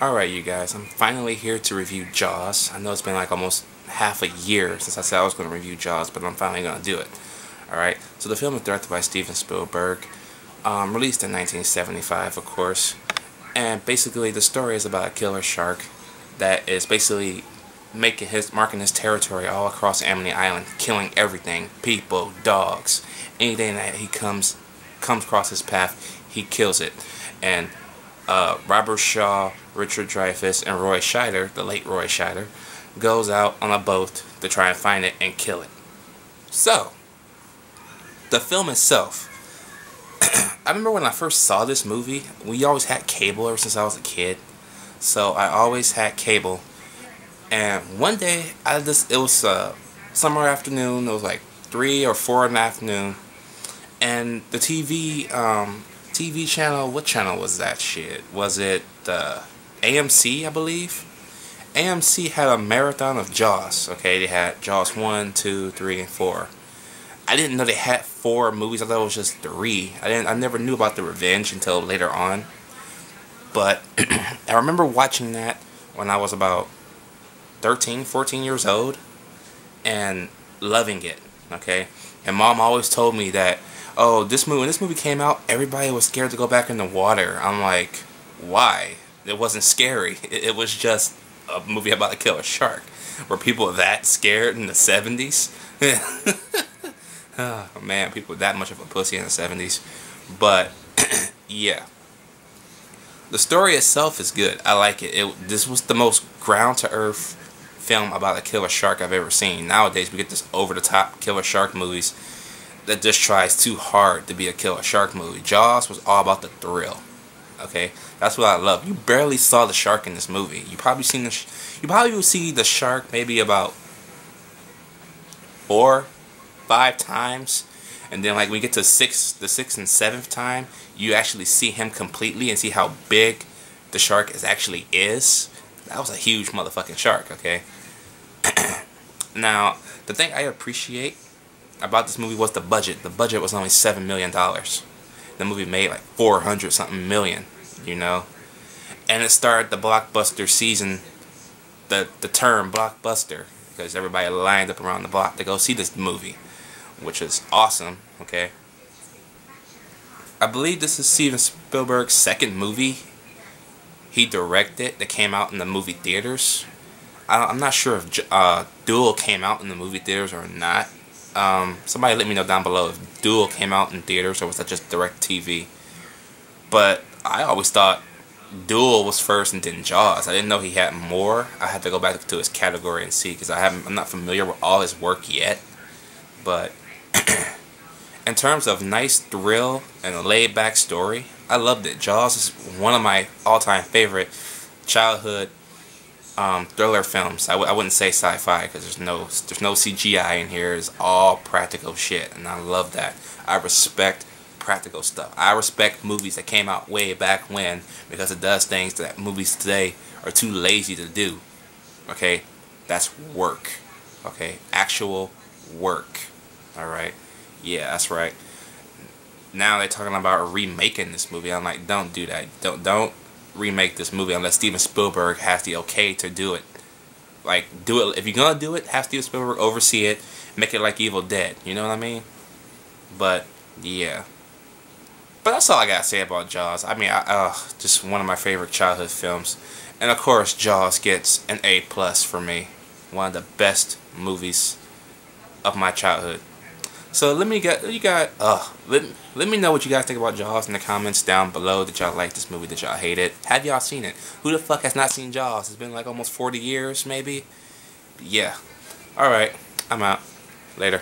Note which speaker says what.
Speaker 1: Alright, you guys, I'm finally here to review Jaws. I know it's been like almost half a year since I said I was going to review Jaws, but I'm finally going to do it. Alright, so the film is directed by Steven Spielberg, released in 1975, of course, and basically the story is about a killer shark that is basically marking his territory all across Amity Island, killing everything, people, dogs, anything that he comes across his path, he kills it. And Robert Shaw, Richard Dreyfuss, and Roy Scheider, the late Roy Scheider, goes out on a boat to try and find it and kill it. So, the film itself, I remember when I first saw this movie, we always had cable ever since I was a kid. So I always had cable, and one day it was summer afternoon. It was like 3 or 4 in the afternoon, and the TV channel. What channel was that shit? Was it AMC? I believe AMC had a marathon of Jaws. Okay, they had Jaws 1, 2, 3, and 4. I didn't know they had 4 movies. I thought it was just 3. I never knew about the Revenge until later on. But I remember watching that when I was about 13, 14 years old and loving it, okay? And Mom always told me that, oh, when this movie came out, everybody was scared to go back in the water. I'm like, why? It wasn't scary. It was just a movie about a killer shark. Were people that scared in the 70s? Oh, man, people were that much of a pussy in the 70s. But, yeah. The story itself is good. I like it. This was the most ground-to-earth film about a killer shark I've ever seen. Nowadays, we get this over-the-top killer shark movies that just tries too hard to be a killer shark movie. Jaws was all about the thrill. Okay, that's what I love. You barely saw the shark in this movie. You probably will see the shark maybe about 4, 5 times. And then, like, we get to the 6th and 7th time, you actually see him completely and see how big the shark actually is. That was a huge motherfucking shark, okay? Now, the thing I appreciate about this movie was the budget. The budget was only $7 million. The movie made like 400 something million, you know? And it started the blockbuster season, the term blockbuster, because everybody lined up around the block to go see this movie, which is awesome, okay? I believe this is Steven Spielberg's second movie he directed that came out in the movie theaters. I'm not sure if Duel came out in the movie theaters or not. Somebody let me know down below if Duel came out in theaters or was that just direct TV. But I always thought Duel was first and then Jaws. I didn't know he had more. I had to go back to his category and see because I'm not familiar with all his work yet. But in terms of nice thrill and a laid-back story, I loved it. Jaws is one of my all-time favorite childhood thriller films. I wouldn't say sci-fi because there's no CGI in here. It's all practical shit, and I love that. I respect practical stuff. I respect movies that came out way back when because it does things that movies today are too lazy to do. Okay, that's work. Okay, actual work. Alright, yeah, that's right. Now they're talking about remaking this movie. I'm like, don't do that. Don't remake this movie unless Steven Spielberg has the okay to do it. Like, do it. If you're gonna do it, have Steven Spielberg oversee it. Make it like Evil Dead. You know what I mean? But yeah. But that's all I gotta say about Jaws. I mean, just one of my favorite childhood films, and of course, Jaws gets an A+ for me. One of the best movies of my childhood. So let me know what you guys think about Jaws in the comments down below. Did y'all like this movie? Did y'all hate it? Have y'all seen it? Who the fuck has not seen Jaws? It's been like almost 40 years, maybe. Yeah. Alright, I'm out. Later.